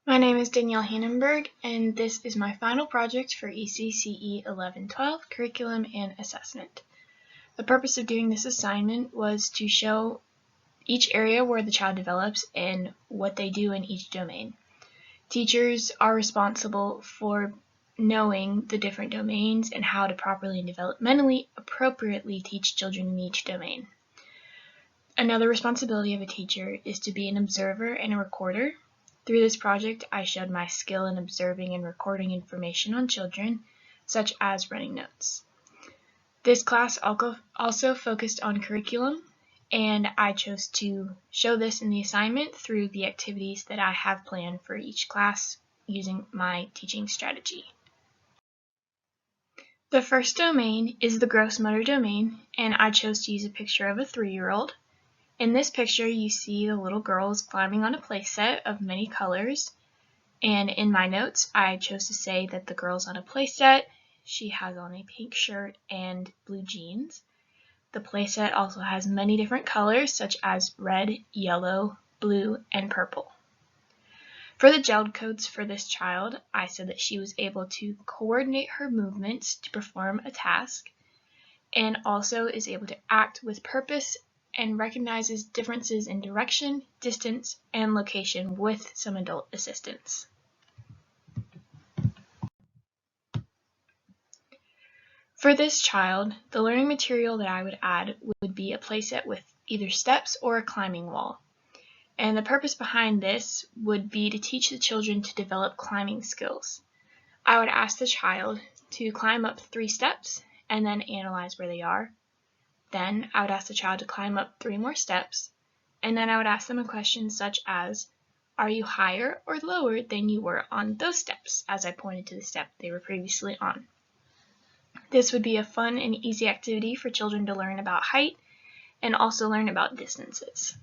My name is Danielle Hannenberg, and this is my final project for ECCE 11-12 Curriculum and Assessment. The purpose of doing this assignment was to show each area where the child develops and what they do in each domain. Teachers are responsible for knowing the different domains and how to properly and developmentally appropriately teach children in each domain. Another responsibility of a teacher is to be an observer and a recorder. Through this project, I showed my skill in observing and recording information on children, such as running notes. This class also focused on curriculum, and I chose to show this in the assignment through the activities that I have planned for each class using my teaching strategy. The first domain is the gross motor domain, and I chose to use a picture of a 3-year-old. In this picture, you see the little girl is climbing on a playset of many colors, and in my notes, I chose to say that the girl's on a playset. She has on a pink shirt and blue jeans. The playset also has many different colors, such as red, yellow, blue, and purple. For the GELD codes for this child, I said that she was able to coordinate her movements to perform a task, and also is able to act with purpose and recognizes differences in direction, distance, and location with some adult assistance. For this child, the learning material that I would add would be a playset with either steps or a climbing wall. And the purpose behind this would be to teach the children to develop climbing skills. I would ask the child to climb up 3 steps and then analyze where they are. Then I would ask the child to climb up 3 more steps, and then I would ask them a question such as, are you higher or lower than you were on those steps, as I pointed to the step they were previously on. This would be a fun and easy activity for children to learn about height and also learn about distances.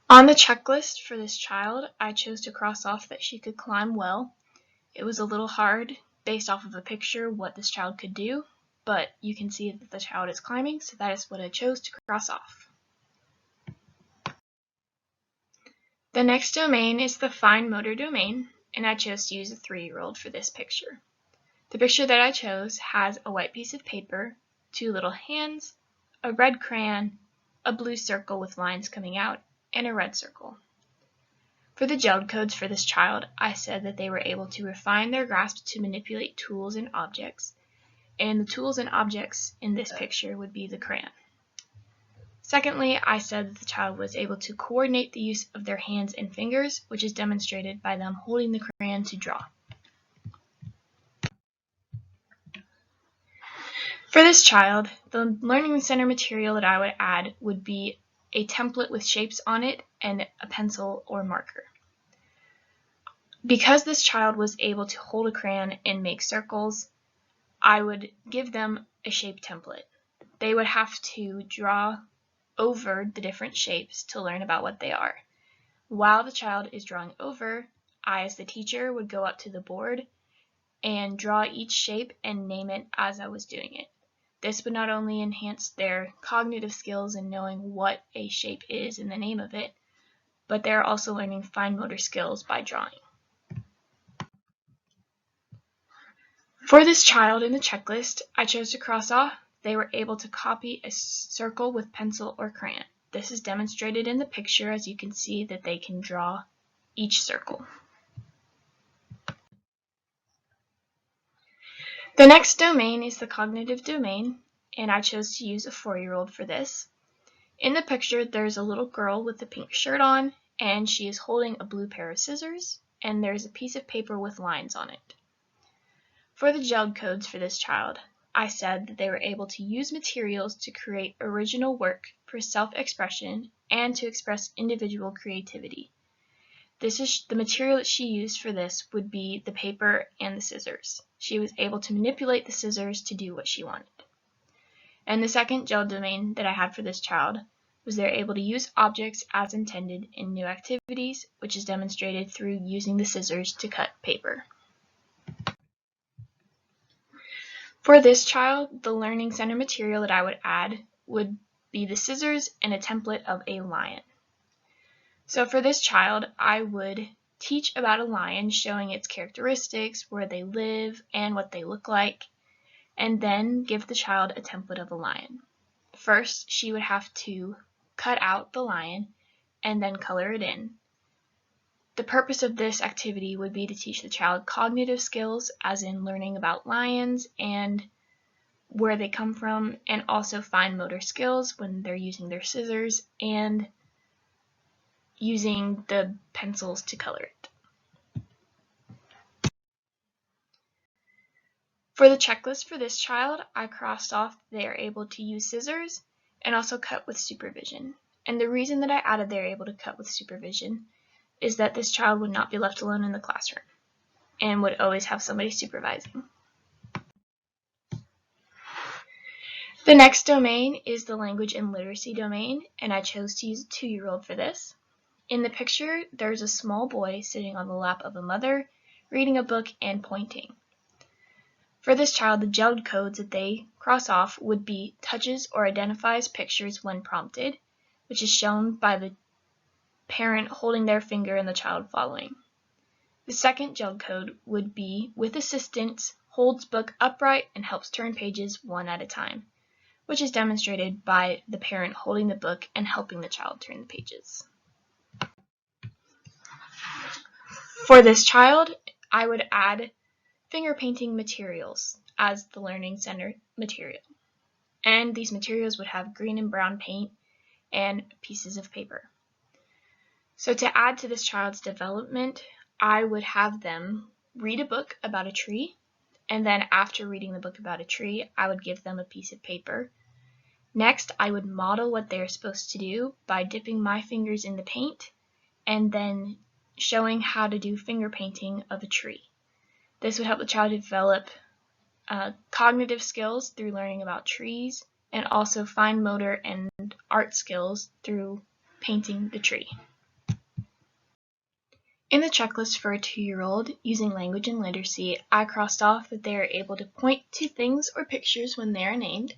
On the checklist for this child, I chose to cross off that she could climb well. It was a little hard based off of a picture what this child could do, but you can see that the child is climbing, so that is what I chose to cross off. The next domain is the fine motor domain, and I chose to use a 3-year-old for this picture. The picture that I chose has a white piece of paper, 2 little hands, a red crayon, a blue circle with lines coming out, and a red circle. For the GELD codes for this child, I said that they were able to refine their grasp to manipulate tools and objects, and the tools and objects in this picture would be the crayon. Secondly, I said that the child was able to coordinate the use of their hands and fingers, which is demonstrated by them holding the crayon to draw. For this child, the Learning Center material that I would add would be a template with shapes on it and a pencil or marker. Because this child was able to hold a crayon and make circles, I would give them a shape template. They would have to draw over the different shapes to learn about what they are. While the child is drawing over, I as the teacher would go up to the board and draw each shape and name it as I was doing it. This would not only enhance their cognitive skills in knowing what a shape is and the name of it, but they're also learning fine motor skills by drawing. For this child in the checklist, I chose to cross off they were able to copy a circle with pencil or crayon. This is demonstrated in the picture, as you can see that they can draw each circle. The next domain is the cognitive domain, and I chose to use a 4-year-old for this. In the picture, there's a little girl with a pink shirt on, and she is holding a blue pair of scissors, and there's a piece of paper with lines on it. For the GELD codes for this child, I said that they were able to use materials to create original work for self-expression and to express individual creativity. This is the material that she used for this would be the paper and the scissors. She was able to manipulate the scissors to do what she wanted. And the second GELD domain that I had for this child was they're able to use objects as intended in new activities, which is demonstrated through using the scissors to cut paper. For this child, the Learning Center material that I would add would be the scissors and a template of a lion. So for this child, I would teach about a lion, showing its characteristics, where they live, and what they look like, and then give the child a template of a lion. First, she would have to cut out the lion and then color it in. The purpose of this activity would be to teach the child cognitive skills, as in learning about lions and where they come from, and also fine motor skills when they're using their scissors and using the pencils to color it. For the checklist for this child, I crossed off they are able to use scissors and also cut with supervision. And the reason that I added they're able to cut with supervision is that this child would not be left alone in the classroom and would always have somebody supervising. The next domain is the language and literacy domain, and I chose to use a 2-year-old for this. In the picture, there's a small boy sitting on the lap of a mother, reading a book and pointing. For this child, the gelled codes that they cross off would be touches or identifies pictures when prompted, which is shown by the parent holding their finger and the child following. The second gelled code would be with assistance, holds book upright and helps turn pages one at a time, which is demonstrated by the parent holding the book and helping the child turn the pages. For this child, I would add finger painting materials as the learning center material. And these materials would have green and brown paint and pieces of paper. So to add to this child's development, I would have them read a book about a tree, and then after reading the book about a tree, I would give them a piece of paper. Next, I would model what they're supposed to do by dipping my fingers in the paint and then showing how to do finger painting of a tree. This would help the child develop cognitive skills through learning about trees, and also fine motor and art skills through painting the tree. In the checklist for a 2-year-old, using language and literacy, I crossed off that they are able to point to things or pictures when they are named,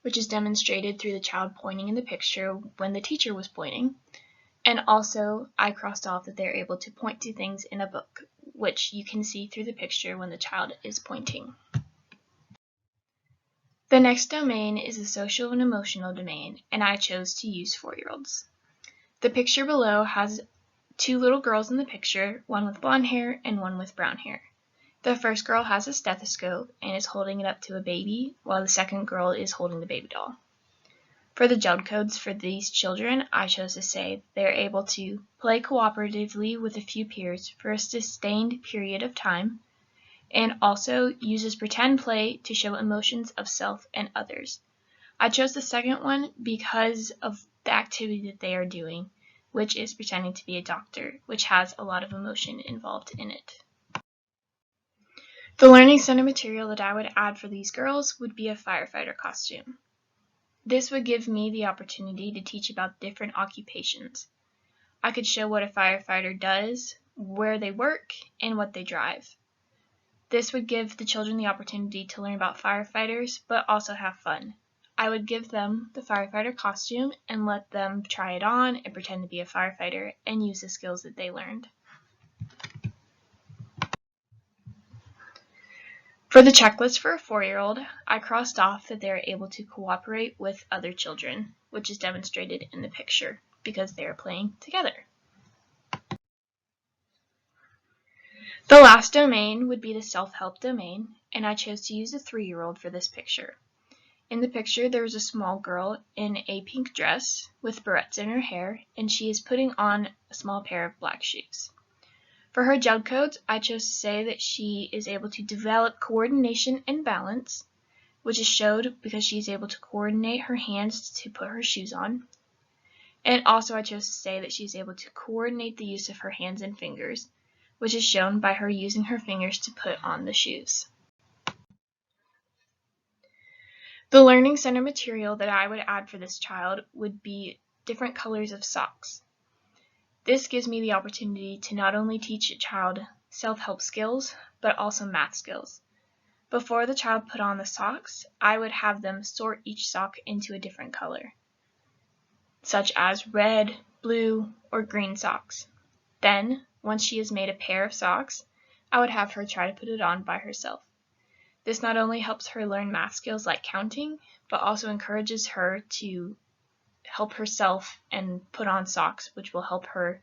which is demonstrated through the child pointing in the picture when the teacher was pointing. And also, I crossed off that they're able to point to things in a book, which you can see through the picture when the child is pointing. The next domain is the social and emotional domain, and I chose to use 4-year-olds. The picture below has 2 little girls in the picture, one with blonde hair and one with brown hair. The first girl has a stethoscope and is holding it up to a baby, while the second girl is holding the baby doll. For the gelled codes for these children, I chose to say they are able to play cooperatively with a few peers for a sustained period of time, and also uses pretend play to show emotions of self and others. I chose the second one because of the activity that they are doing, which is pretending to be a doctor, which has a lot of emotion involved in it. The learning center material that I would add for these girls would be a firefighter costume. This would give me the opportunity to teach about different occupations. I could show what a firefighter does, where they work, and what they drive. This would give the children the opportunity to learn about firefighters, but also have fun. I would give them the firefighter costume and let them try it on and pretend to be a firefighter and use the skills that they learned. For the checklist for a 4-year-old, I crossed off that they are able to cooperate with other children, which is demonstrated in the picture because they are playing together. The last domain would be the self-help domain, and I chose to use a 3-year-old for this picture. In the picture, there is a small girl in a pink dress with barrettes in her hair, and she is putting on a small pair of black shoes. For her gelled codes, I chose to say that she is able to develop coordination and balance, which is showed because she is able to coordinate her hands to put her shoes on. And also I chose to say that she is able to coordinate the use of her hands and fingers, which is shown by her using her fingers to put on the shoes. The learning center material that I would add for this child would be different colors of socks. This gives me the opportunity to not only teach a child self-help skills, but also math skills. Before the child put on the socks, I would have them sort each sock into a different color, such as red, blue, or green socks. Then, once she has made a pair of socks, I would have her try to put it on by herself. This not only helps her learn math skills like counting, but also encourages her to help herself and put on socks, which will help her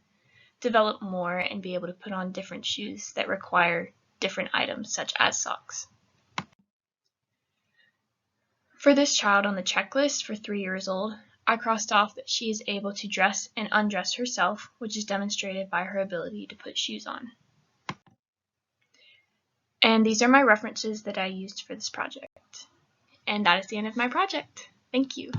develop more and be able to put on different shoes that require different items such as socks. For this child on the checklist for 3 years old, I crossed off that she is able to dress and undress herself, which is demonstrated by her ability to put shoes on. And these are my references that I used for this project. And that is the end of my project. Thank you.